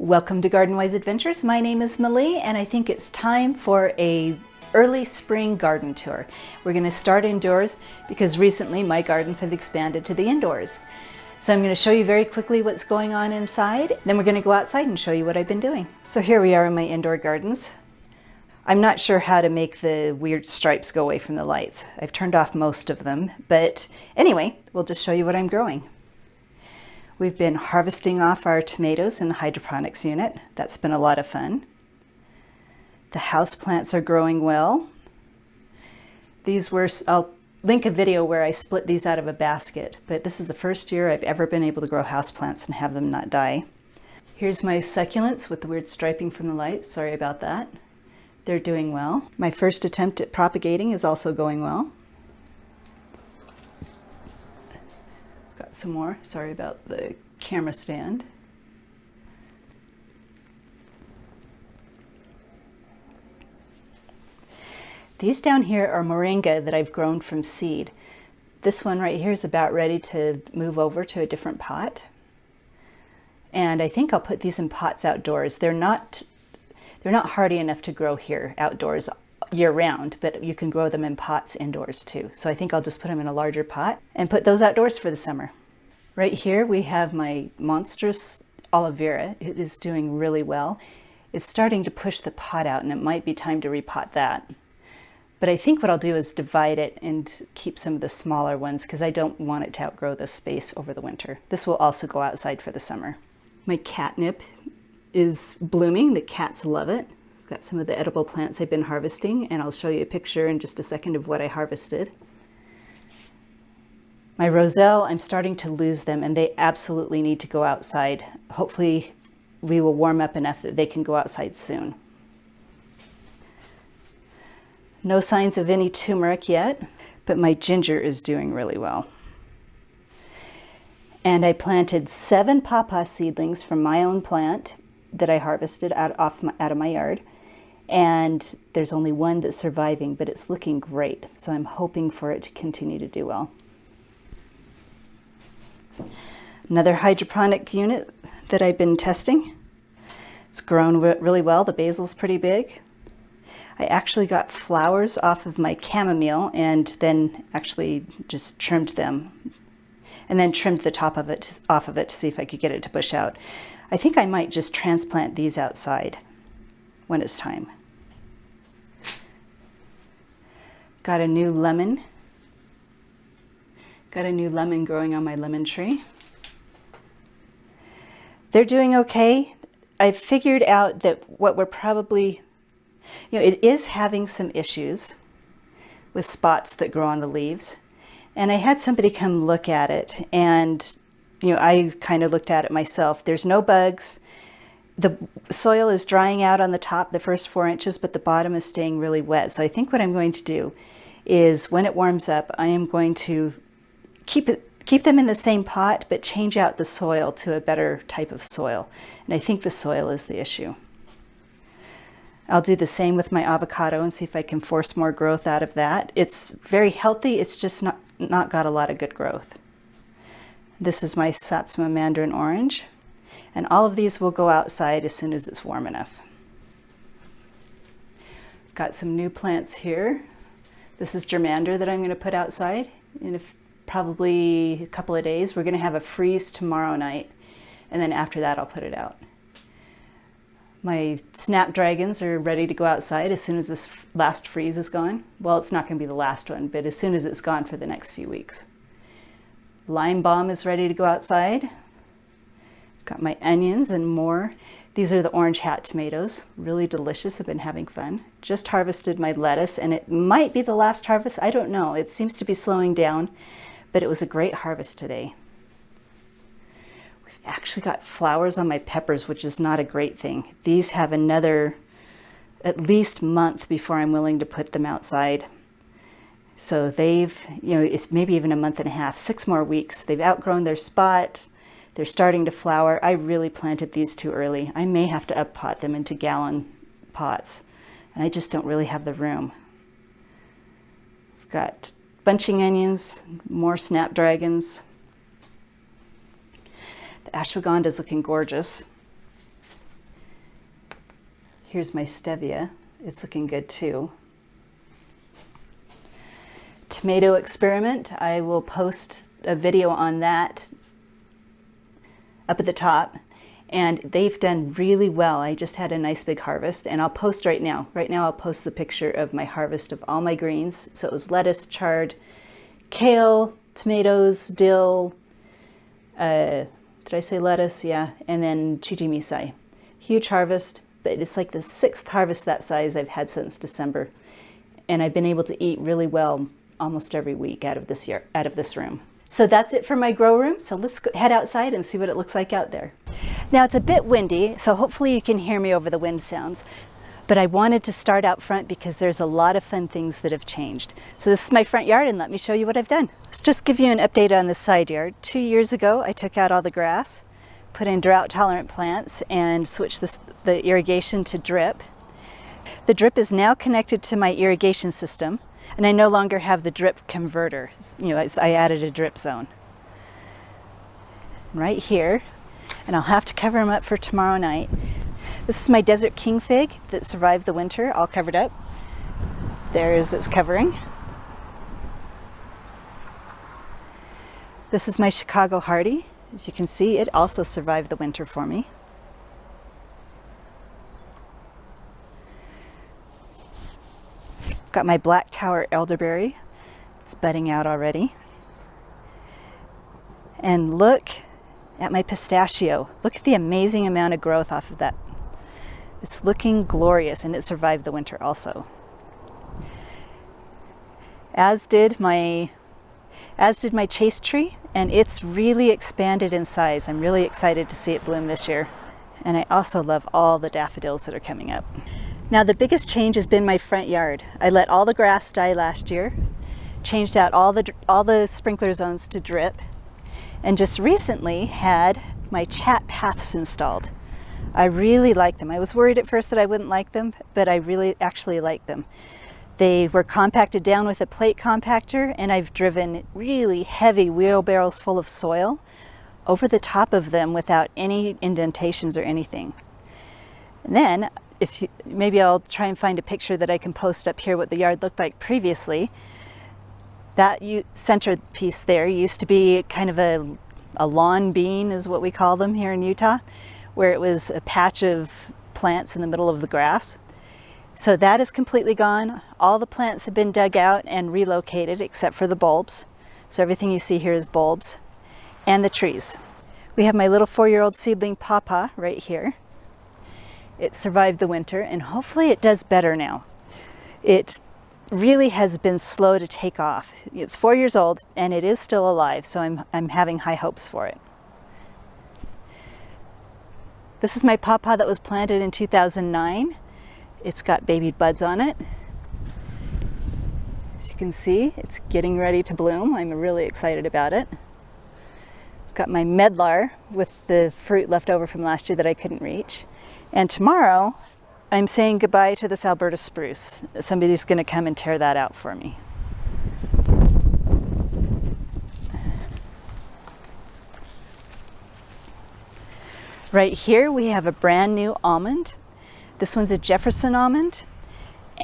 Welcome to Garden Wise Adventures. My name is Malie and I think it's time for a early spring garden tour. We're going to start indoors because recently my gardens have expanded to the indoors. So I'm going to show you very quickly what's going on inside. Then we're going to go outside and show you what I've been doing. So here we are in my indoor gardens. I'm not sure how to make the weird stripes go away from the lights. I've turned off most of them, but anyway, we'll just show you what I'm growing. We've been harvesting off our tomatoes in the hydroponics unit. That's been a lot of fun. The houseplants are growing well. I'll link a video where I split these out of a basket, but this is the first year I've ever been able to grow houseplants and have them not die. Here's my succulents with the weird striping from the light. Sorry about that. They're doing well. My first attempt at propagating is also going well. Got some more. Sorry about the camera stand. These down here are moringa that I've grown from seed. This one right here is about ready to move over to a different pot. And I think I'll put these in pots outdoors. They're not hardy enough to grow here outdoors year round, but you can grow them in pots indoors too. So I think I'll just put them in a larger pot and put those outdoors for the summer. Right here we have my monstrous Aloe Vera. It is doing really well. It's starting to push the pot out and it might be time to repot that. But I think what I'll do is divide it and keep some of the smaller ones because I don't want it to outgrow the space over the winter. This will also go outside for the summer. My catnip is blooming. The cats love it. Got some of the edible plants I've been harvesting, and I'll show you a picture in just a second of what I harvested. My roselle, I'm starting to lose them and they absolutely need to go outside. Hopefully we will warm up enough that they can go outside soon. No signs of any turmeric yet, but my ginger is doing really well. And I planted 7 pawpaw seedlings from my own plant that I harvested out of my yard. And there's only one that's surviving, but it's looking great. So I'm hoping for it to continue to do well. Another hydroponic unit that I've been testing. It's grown really well. The basil's pretty big. I actually got flowers off of my chamomile and then actually just trimmed them. And then trimmed the top of it off of it to see if I could get it to bush out. I think I might just transplant these outside when it's time. Got a new lemon. Got a new lemon growing on my lemon tree. They're doing okay. I've figured out that what we're probably, it is having some issues with spots that grow on the leaves. And I had somebody come look at it and, I kind of looked at it myself. There's no bugs. The soil is drying out on the top, the first 4 inches, but the bottom is staying really wet. So I think what I'm going to do is when it warms up, I am going to keep them in the same pot, but change out the soil to a better type of soil. And I think the soil is the issue. I'll do the same with my avocado and see if I can force more growth out of that. It's very healthy. It's just not got a lot of good growth. This is my Satsuma Mandarin orange. And all of these will go outside as soon as it's warm enough. Got some new plants here. This is germander that I'm going to put outside in probably a couple of days. We're going to have a freeze tomorrow night, and then after that I'll put it out. My snapdragons are ready to go outside as soon as this last freeze is gone. Well, it's not going to be the last one, but as soon as it's gone for the next few weeks. Lime balm is ready to go outside. Got my onions and more. These are the orange hat tomatoes. Really delicious. I've been having fun. Just harvested my lettuce, and it might be the last harvest. I don't know. It seems to be slowing down, but it was a great harvest today. We've actually got flowers on my peppers, which is not a great thing. These have another at least month before I'm willing to put them outside. So they've, it's maybe even a month and a half, 6 more weeks. They've outgrown their spot. They're starting to flower. I really planted these too early. I may have to up-pot them into gallon pots, and I just don't really have the room. I've got bunching onions, more snapdragons. The ashwagandha is looking gorgeous. Here's my stevia. It's looking good too. Tomato experiment. I will post a video on that up at the top, and they've done really well. I just had a nice big harvest, and I'll post right now. Right now I'll post the picture of my harvest of all my greens. So it was lettuce, chard, kale, tomatoes, dill, did I say lettuce? Yeah, and then chichimisai. Huge harvest, but it's like the 6th harvest that size I've had since December. And I've been able to eat really well almost every week out of this room. So that's it for my grow room. So let's head outside and see what it looks like out there. Now it's a bit windy, so hopefully you can hear me over the wind sounds. But I wanted to start out front because there's a lot of fun things that have changed. So this is my front yard, and let me show you what I've done. Let's just give you an update on the side yard. 2 years ago, I took out all the grass, put in drought-tolerant plants, and switched the irrigation to drip. The drip is now connected to my irrigation system, and I no longer have the drip converter. I added a drip zone right here, and I'll have to cover them up for tomorrow night. This is my desert king fig that survived the winter, all covered up. There's its covering. This is my Chicago hardy. As you can see, it also survived the winter for me. Got my black tower elderberry. It's budding out already. And look at my pistachio. Look at the amazing amount of growth off of that. It's looking glorious, and it survived the winter also. As did my chase tree, and it's really expanded in size. I'm really excited to see it bloom this year. And I also love all the daffodils that are coming up. Now the biggest change has been my front yard. I let all the grass die last year, changed out all the sprinkler zones to drip, and just recently had my chat paths installed. I really like them. I was worried at first that I wouldn't like them, but I really actually like them. They were compacted down with a plate compactor, and I've driven really heavy wheelbarrows full of soil over the top of them without any indentations or anything. And then, maybe I'll try and find a picture that I can post up here what the yard looked like previously. That center piece there used to be kind of a lawn bean, is what we call them here in Utah, where it was a patch of plants in the middle of the grass. So that is completely gone. All the plants have been dug out and relocated except for the bulbs. So everything you see here is bulbs and the trees. We have my little 4-year-old seedling Pawpaw right here. It survived the winter, and hopefully it does better now. It really has been slow to take off. It's 4 years old and it is still alive, so I'm having high hopes for it. This is my Pawpaw that was planted in 2009. It's got baby buds on it. As you can see, it's getting ready to bloom. I'm really excited about it. I've got my medlar with the fruit left over from last year that I couldn't reach. And tomorrow, I'm saying goodbye to this Alberta spruce. Somebody's going to come and tear that out for me. Right here we have a brand new almond. This one's a Jefferson almond,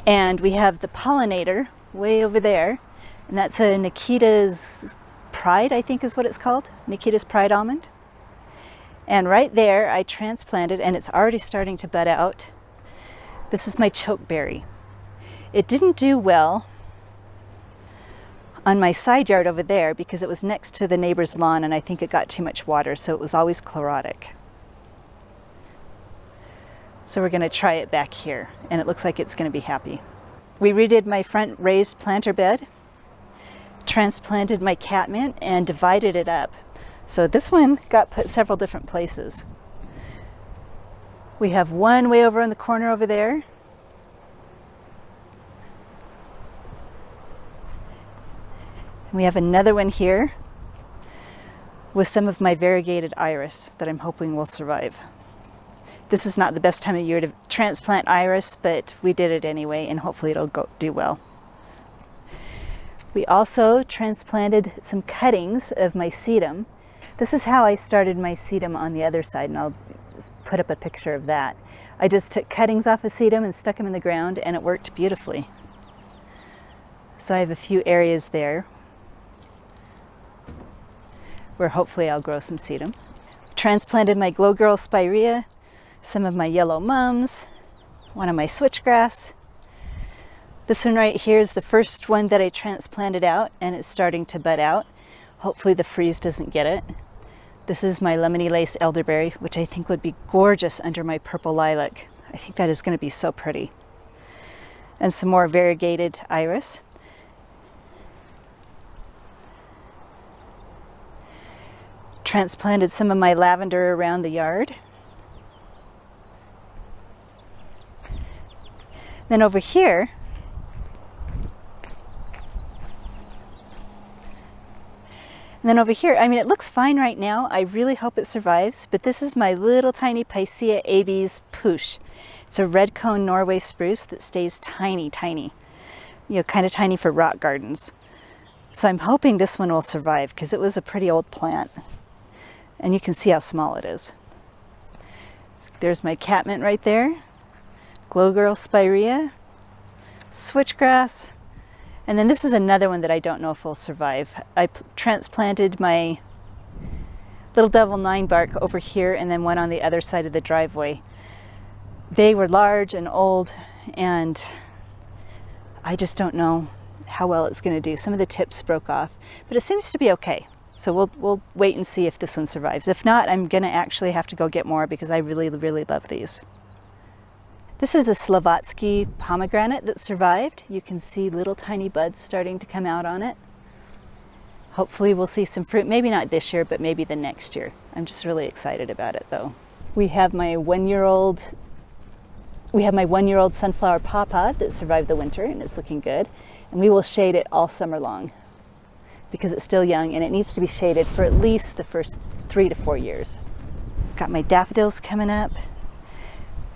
and we have the pollinator way over there, and that's a Nikita's Pride, I think is what it's called, Nikita's Pride almond. And right there I transplanted, and it's already starting to bud out. This is my chokeberry. It didn't do well on my side yard over there because it was next to the neighbor's lawn, and I think it got too much water, so it was always chlorotic. So we're going to try it back here, and it looks like it's going to be happy. We redid my front raised planter bed, transplanted my catmint, and divided it up. So this one got put several different places. We have one way over in the corner over there. And we have another one here with some of my variegated iris that I'm hoping will survive. This is not the best time of year to transplant iris, but we did it anyway, and hopefully it'll do well. We also transplanted some cuttings of my sedum. This is how I started my sedum on the other side, and I'll put up a picture of that. I just took cuttings off a sedum and stuck them in the ground, and it worked beautifully. So I have a few areas there where hopefully I'll grow some sedum. Transplanted my Glow Girl Spirea, some of my yellow mums, one of my switchgrass. This one right here is the first one that I transplanted out, and it's starting to bud out. Hopefully the freeze doesn't get it. This is my Lemony Lace Elderberry, which I think would be gorgeous under my purple lilac. I think that is going to be so pretty. And some more variegated iris. Transplanted some of my lavender around the yard. Then over here, I mean, it looks fine right now. I really hope it survives, but this is my little tiny Picea abies Push. It's a red cone Norway spruce that stays tiny, tiny. You know, kind of tiny for rock gardens. So I'm hoping this one will survive because it was a pretty old plant. And you can see how small it is. There's my catmint right there. Glow Girl Spirea. Switchgrass. And then this is another one that I don't know if will survive. I transplanted my Little Devil 9 bark over here and then one on the other side of the driveway. They were large and old, and I just don't know how well it's going to do. Some of the tips broke off, but it seems to be okay. So we'll wait and see if this one survives. If not, I'm going to actually have to go get more because I really, really love these. This is a Slovaki Pomegranate that survived. You can see little tiny buds starting to come out on it. Hopefully we'll see some fruit, maybe not this year, but maybe the next year. I'm just really excited about it though. We have my one-year-old sunflower Pawpaw that survived the winter and it's looking good. And we will shade it all summer long because it's still young and it needs to be shaded for at least the first 3 to 4 years. Got my daffodils coming up.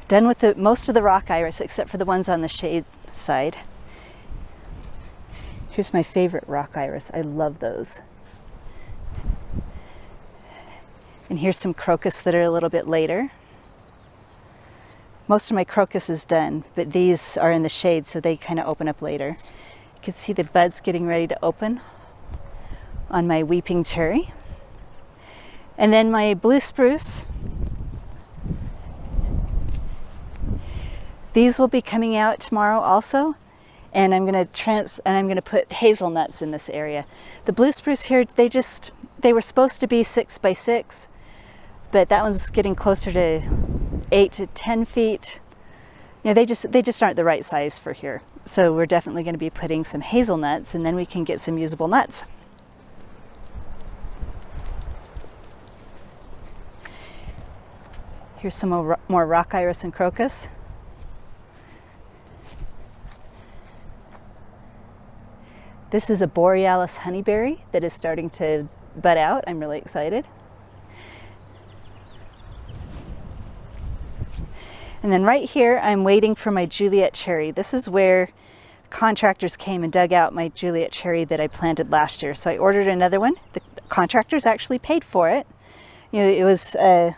Done with most of the rock iris except for the ones on the shade side. Here's my favorite rock iris. I love those. And here's some crocus that are a little bit later. Most of my crocus is done, but these are in the shade, so they kind of open up later. You can see the buds getting ready to open on my weeping cherry. And then my blue spruce. These will be coming out tomorrow also, and I'm going to put hazelnuts in this area. The blue spruce here, they were supposed to be 6 by 6, but that one's getting closer to 8 to 10 feet. You know, they just aren't the right size for here. So we're definitely going to be putting some hazelnuts, and then we can get some usable nuts. Here's some more rock iris and crocus. This is a Borealis honeyberry that is starting to bud out. I'm really excited. And then right here, I'm waiting for my Juliet cherry. This is where contractors came and dug out my Juliet cherry that I planted last year. So I ordered another one. The contractors actually paid for it. You know, it was a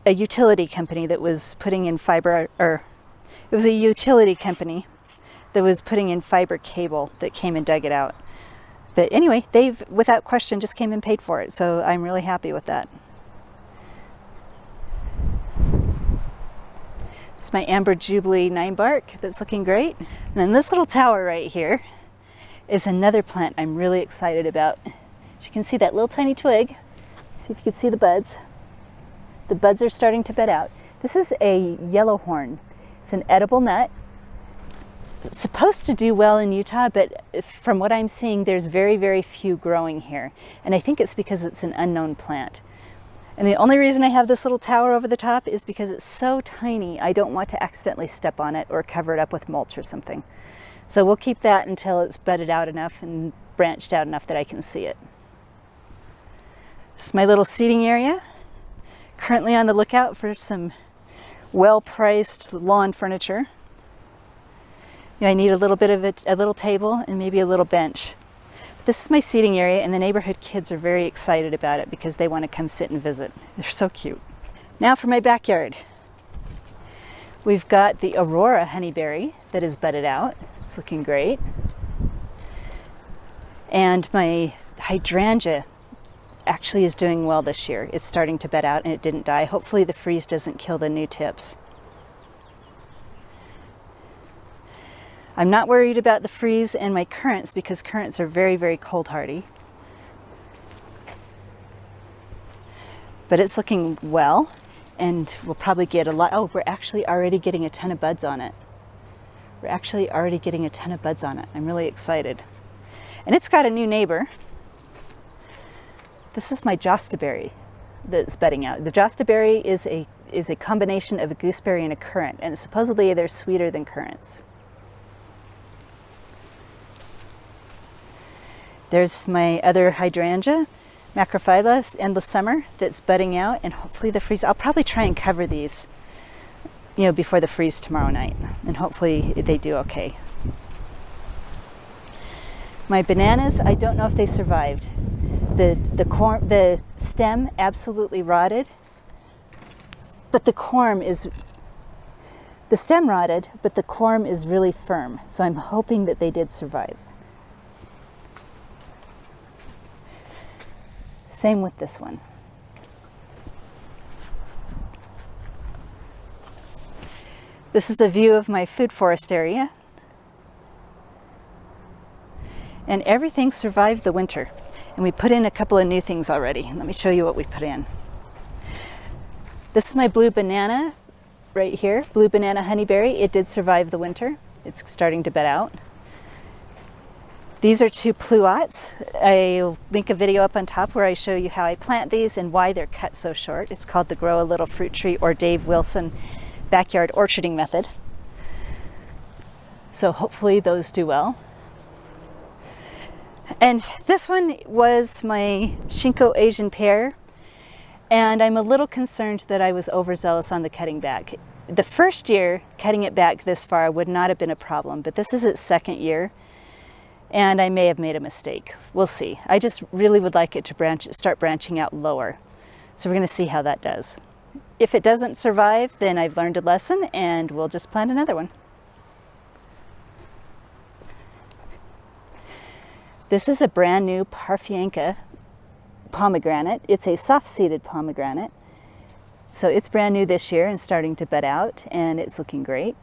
utility company that was putting in fiber, or it was a utility company that was putting in fiber cable that came and dug it out. But anyway, they've, without question, just came and paid for it. So I'm really happy with that. It's my Amber Jubilee 9 bark that's looking great. And then this little tower right here is another plant I'm really excited about. As you can see that little tiny twig. See if you can see the buds. The buds are starting to bud out. This is a yellow horn. It's an edible nut. It's supposed to do well in Utah, but from what I'm seeing, there's very, very few growing here. And I think it's because it's an unknown plant. And the only reason I have this little tower over the top is because it's so tiny, I don't want to accidentally step on it or cover it up with mulch or something. So we'll keep that until it's budded out enough and branched out enough that I can see it. This is my little seating area. Currently on the lookout for some well-priced lawn furniture. I need a little bit of it, a little table and maybe a little bench. But this is my seating area, and the neighborhood kids are very excited about it because they want to come sit and visit. They're so cute. Now for my backyard. We've got the Aurora honeyberry that is budded out. It's looking great. And my hydrangea actually is doing well this year. It's starting to bud out and it didn't die. Hopefully the freeze doesn't kill the new tips. I'm not worried about the freeze and my currants because currants are very, very cold hardy. But it's looking well. And we'll probably get a lot. Oh, we're actually already getting a ton of buds on it. I'm really excited. And it's got a new neighbor. This is my Jostaberry that's budding out. The Jostaberry is a combination of a gooseberry and a currant, and supposedly they're sweeter than currants. There's my other hydrangea, Macrophylla Endless Summer, that's budding out, and hopefully the freeze. I'll probably try and cover these, before the freeze tomorrow night, and hopefully they do okay. My bananas, I don't know if they survived. The stem absolutely rotted, but the stem rotted, but the corm is really firm. So I'm hoping that they did survive. Same with this one. This is a view of my food forest area. And everything survived the winter. And we put in a couple of new things already. Let me show you what we put in. This is my blue banana right here, blue banana honeyberry. It did survive the winter. It's starting to bud out. These are two pluots. I'll link a video up on top where I show you how I plant these and why they're cut so short. It's called the Grow a Little Fruit Tree or Dave Wilson Backyard Orcharding Method. So hopefully those do well. And this one was my Shinko Asian pear. And I'm a little concerned that I was overzealous on the cutting back. The first year, cutting it back this far would not have been a problem, but this is its second year. And I may have made a mistake. We'll see. I just really would like it to start branching out lower. So we're going to see how that does. If it doesn't survive, then I've learned a lesson and we'll just plant another one. This is a brand new Parfianca pomegranate. It's a soft-seeded pomegranate. So it's brand new this year and starting to bud out, and it's looking great.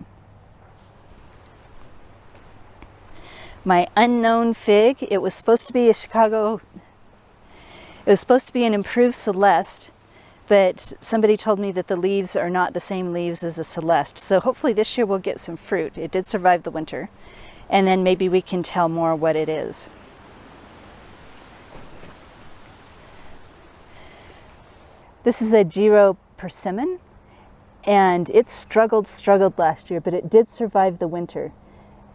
My unknown fig, it was supposed to be an improved Celeste, but somebody told me that the leaves are not the same leaves as a Celeste. So hopefully this year we'll get some fruit. It did survive the winter, and then maybe we can tell more what it is. This is a Giro Persimmon, and it struggled last year, but it did survive the winter.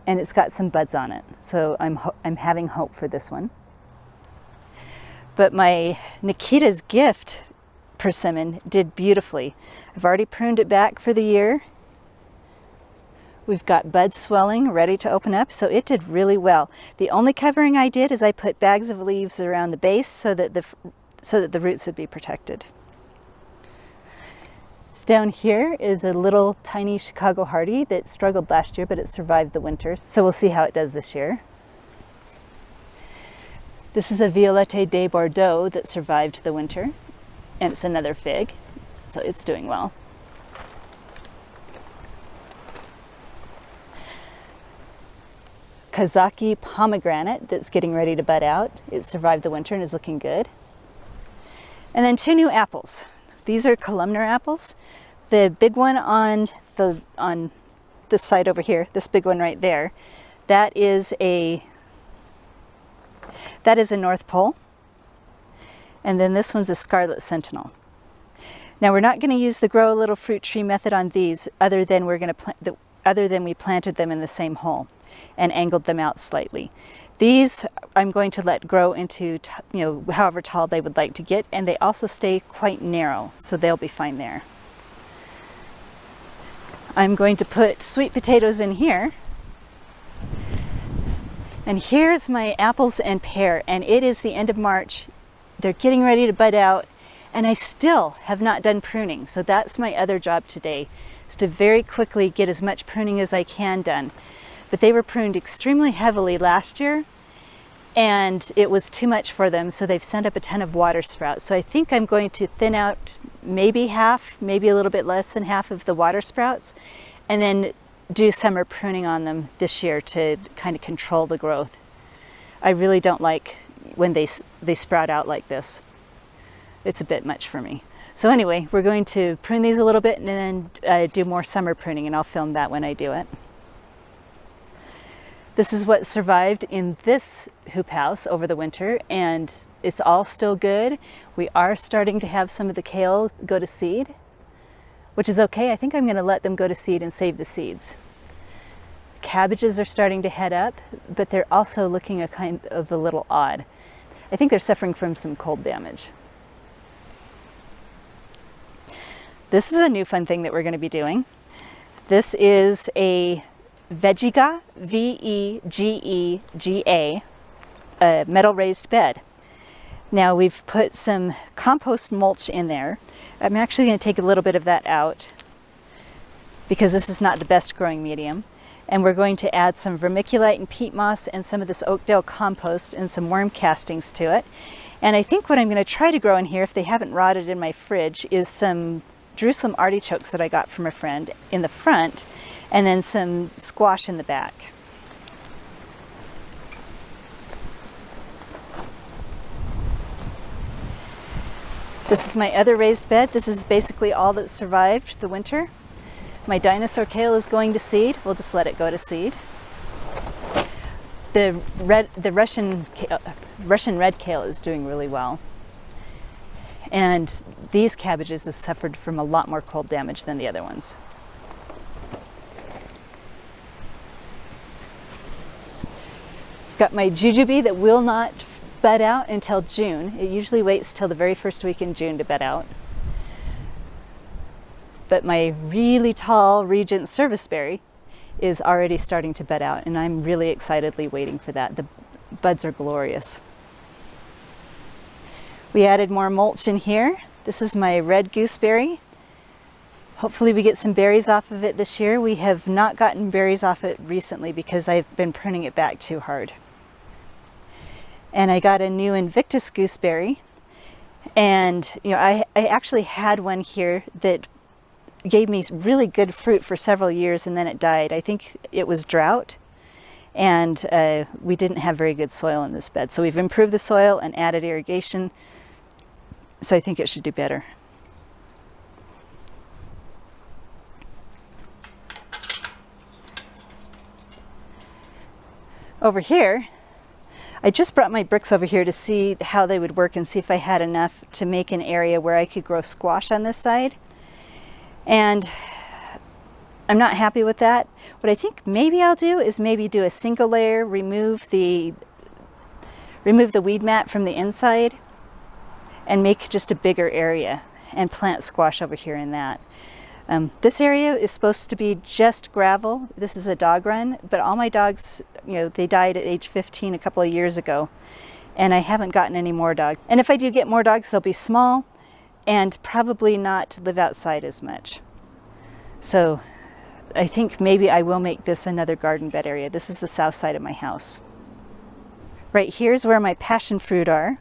And it's got some buds on it, so I'm having hope for this one. But my Nikita's Gift persimmon did beautifully. I've already pruned it back for the year. We've got buds swelling, ready to open up, so it did really well. The only covering I did is I put bags of leaves around the base so that the roots would be protected. Down here is a little tiny Chicago Hardy that struggled last year, but it survived the winter. So we'll see how it does this year. This is a Violette de Bordeaux that survived the winter, and it's another fig, so it's doing well. Slovaki Pomegranate that's getting ready to bud out. It survived the winter and is looking good. And then two new apples. These are Columnar Apples. The big one on this side over here, this big one right there, that is a North Pole. And then this one's a Scarlet Sentinel. Now we're not going to use the Grow a Little Fruit Tree method on these, other than we planted them in the same hole and angled them out slightly. These I'm going to let grow into, however tall they would like to get, and they also stay quite narrow, so they'll be fine there. I'm going to put sweet potatoes in here. And here's my apples and pear, and it is the end of March. They're getting ready to bud out, And I still have not done pruning. So that's my other job today, is to very quickly get as much pruning as I can done. But they were pruned extremely heavily last year, and it was too much for them, so they've sent up a ton of water sprouts. So I think I'm going to thin out maybe half, maybe a little bit less than half of the water sprouts, and then do summer pruning on them this year to kind of control the growth. I really don't like when they sprout out like this. It's a bit much for me. So anyway, we're going to prune these a little bit and then do more summer pruning, and I'll film that when I do it. This is what survived in this hoop house over the winter, and it's all still good. We are starting to have some of the kale go to seed, which is okay. I think I'm going to let them go to seed and save the seeds. Cabbages are starting to head up, but they're also looking a kind of a little odd. I think they're suffering from some cold damage. This is a new fun thing that we're going to be doing. This is a Veggiega, V-E-G-E-G-A, a metal raised bed. Now we've put some compost mulch in there. I'm actually going to take a little bit of that out because this is not the best growing medium. And we're going to add some vermiculite and peat moss and some of this Oakdale compost and some worm castings to it. And I think what I'm going to try to grow in here, if they haven't rotted in my fridge, is some Jerusalem artichokes that I got from a friend in the front, and then some squash in the back. This is my other raised bed. This is basically all that survived the winter. My dinosaur kale is going to seed. We'll just let it go to seed. The Russian red kale is doing really well. And these cabbages have suffered from a lot more cold damage than the other ones. I've got my jujube that will not bud out until June. It usually waits till the very first week in June to bud out. But my really tall Regent serviceberry is already starting to bud out, and I'm really excitedly waiting for that. The buds are glorious. We added more mulch in here. This is my red gooseberry. Hopefully we get some berries off of it this year. We have not gotten berries off it recently because I've been pruning it back too hard. And I got a new Invictus gooseberry. And I actually had one here that gave me really good fruit for several years, and then it died. I think it was drought, and we didn't have very good soil in this bed. So we've improved the soil and added irrigation. So I think it should do better. Over here, I just brought my bricks over here to see how they would work and see if I had enough to make an area where I could grow squash on this side. And I'm not happy with that. What I think maybe I'll do is maybe do a single layer, remove the weed mat from the inside, and make just a bigger area and plant squash over here in that. This area is supposed to be just gravel. This is a dog run, but all my dogs, they died at age 15 a couple of years ago, and I haven't gotten any more dogs. And if I do get more dogs, they'll be small and probably not live outside as much. So I think maybe I will make this another garden bed area. This is the south side of my house. Right here is where my passion fruit are.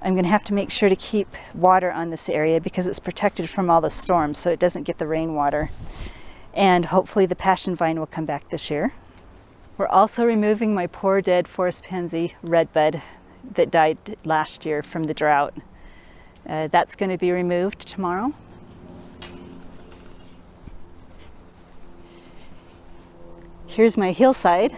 I'm going to have to make sure to keep water on this area because it's protected from all the storms, so it doesn't get the rainwater. And hopefully the passion vine will come back this year. We're also removing my poor dead forest pansy redbud that died last year from the drought. That's going to be removed tomorrow. Here's my hillside.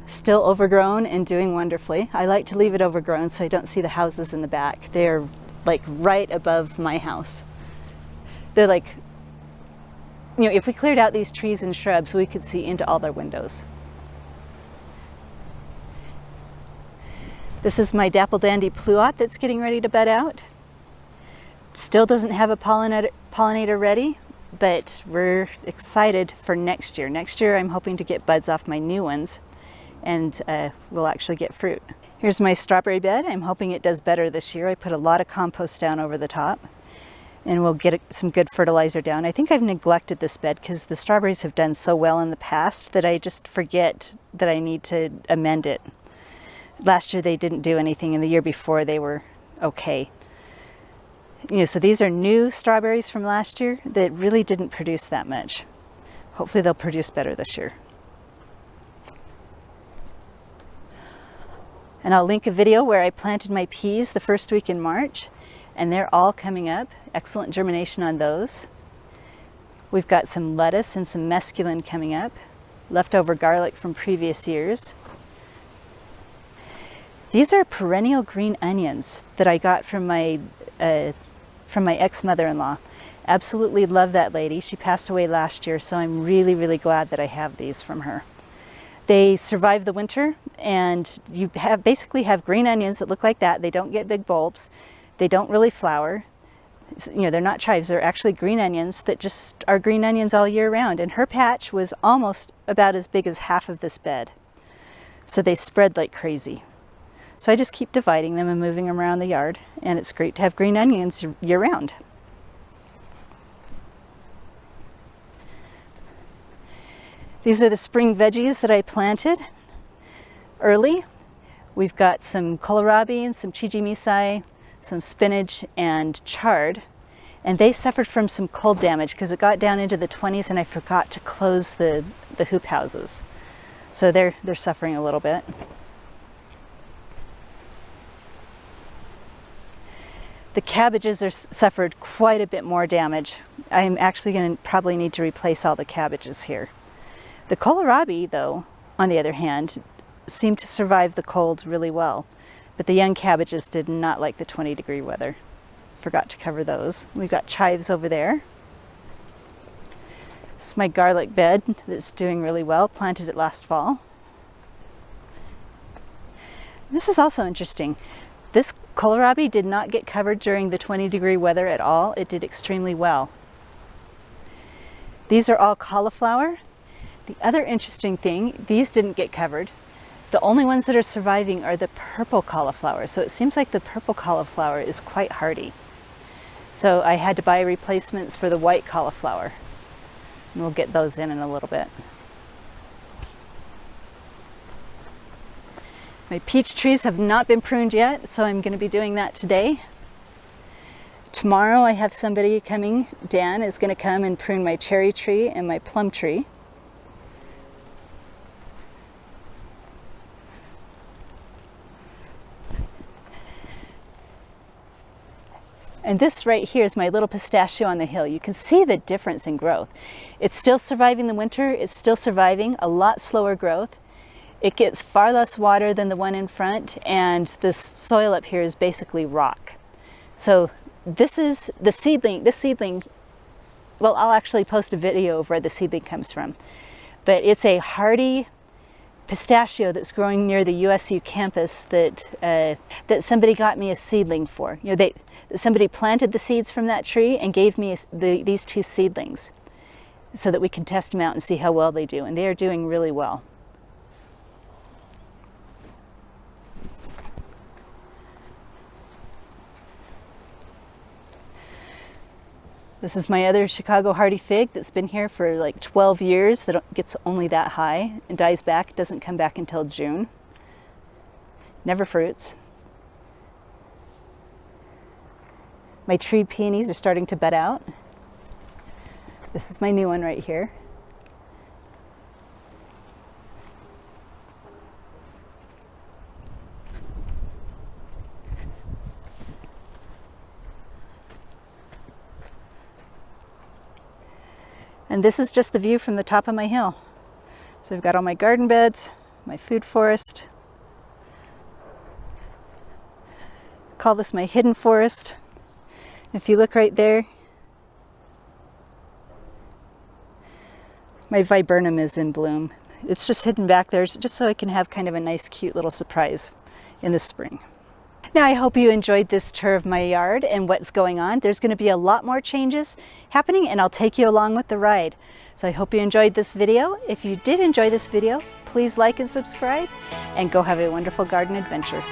Still overgrown and doing wonderfully. I like to leave it overgrown so I don't see the houses in the back. They're like right above my house. They're like, if we cleared out these trees and shrubs, we could see into all their windows. This is my dapple dandy pluot that's getting ready to bud out. Still doesn't have a pollinator ready, but we're excited for next year. Next year I'm hoping to get buds off my new ones and we'll actually get fruit. Here's my strawberry bed. I'm hoping it does better this year. I put a lot of compost down over the top, and we'll get some good fertilizer down. I think I've neglected this bed because the strawberries have done so well in the past that I just forget that I need to amend it. Last year they didn't do anything, and the year before they were okay. You know, so these are new strawberries from last year that really didn't produce that much. Hopefully they'll produce better this year. And I'll link a video where I planted my peas the first week in March, and they're all coming up. Excellent germination on those. We've got some lettuce and some mesclun coming up, leftover garlic from previous years. These are perennial green onions that I got from my ex-mother-in-law. Absolutely love that lady. She passed away last year, so I'm really, really glad that I have these from her. They survive the winter, and you basically have green onions that look like that. They don't get big bulbs. They don't really flower. You know, they're not chives. They're actually green onions that just are green onions all year round. And her patch was almost about as big as half of this bed. So they spread like crazy. So I just keep dividing them and moving them around the yard, and it's great to have green onions year round. These are the spring veggies that I planted early. We've got some kohlrabi and some chijimisai, some spinach and chard, and they suffered from some cold damage because it got down into the 20s and I forgot to close the hoop houses. So they're suffering a little bit. The cabbages are suffered quite a bit more damage. I'm actually going to probably need to replace all the cabbages here. The kohlrabi, though, on the other hand, seemed to survive the cold really well, but the young cabbages did not like the 20-degree weather. Forgot to cover those. We've got chives over there. This is my garlic bed that's doing really well. Planted it last fall. This is also interesting. This kohlrabi did not get covered during the 20-degree weather at all. It did extremely well. These are all cauliflower. The other interesting thing, these didn't get covered. The only ones that are surviving are the purple cauliflower. So it seems like the purple cauliflower is quite hardy. So I had to buy replacements for the white cauliflower. And we'll get those in a little bit. My peach trees have not been pruned yet, so I'm going to be doing that today. Tomorrow I have somebody coming. Dan is going to come and prune my cherry tree and my plum tree. And this right here is my little pistachio on the hill. You can see the difference in growth. It's still surviving the winter. It's still surviving, a lot slower growth. It gets far less water than the one in front, and this soil up here is basically rock. So this is the seedling. This seedling, well, I'll actually post a video of where the seedling comes from. But it's a hardy pistachio that's growing near the USU campus that somebody got me a seedling for. You know, somebody planted the seeds from that tree and gave me these two seedlings so that we can test them out and see how well they do. And they are doing really well. This is my other Chicago hardy fig that's been here for like 12 years, that gets only that high and dies back, doesn't come back until June. Never fruits. My tree peonies are starting to bud out. This is my new one right here. And this is just the view from the top of my hill. So I've got all my garden beds, my food forest. Call this my hidden forest. If you look right there, my viburnum is in bloom. It's just hidden back there just so I can have kind of a nice, cute little surprise in the spring. Now, I hope you enjoyed this tour of my yard and what's going on. There's going to be a lot more changes happening, and I'll take you along with the ride. So I hope you enjoyed this video. If you did enjoy this video, please like and subscribe, and go have a wonderful garden adventure.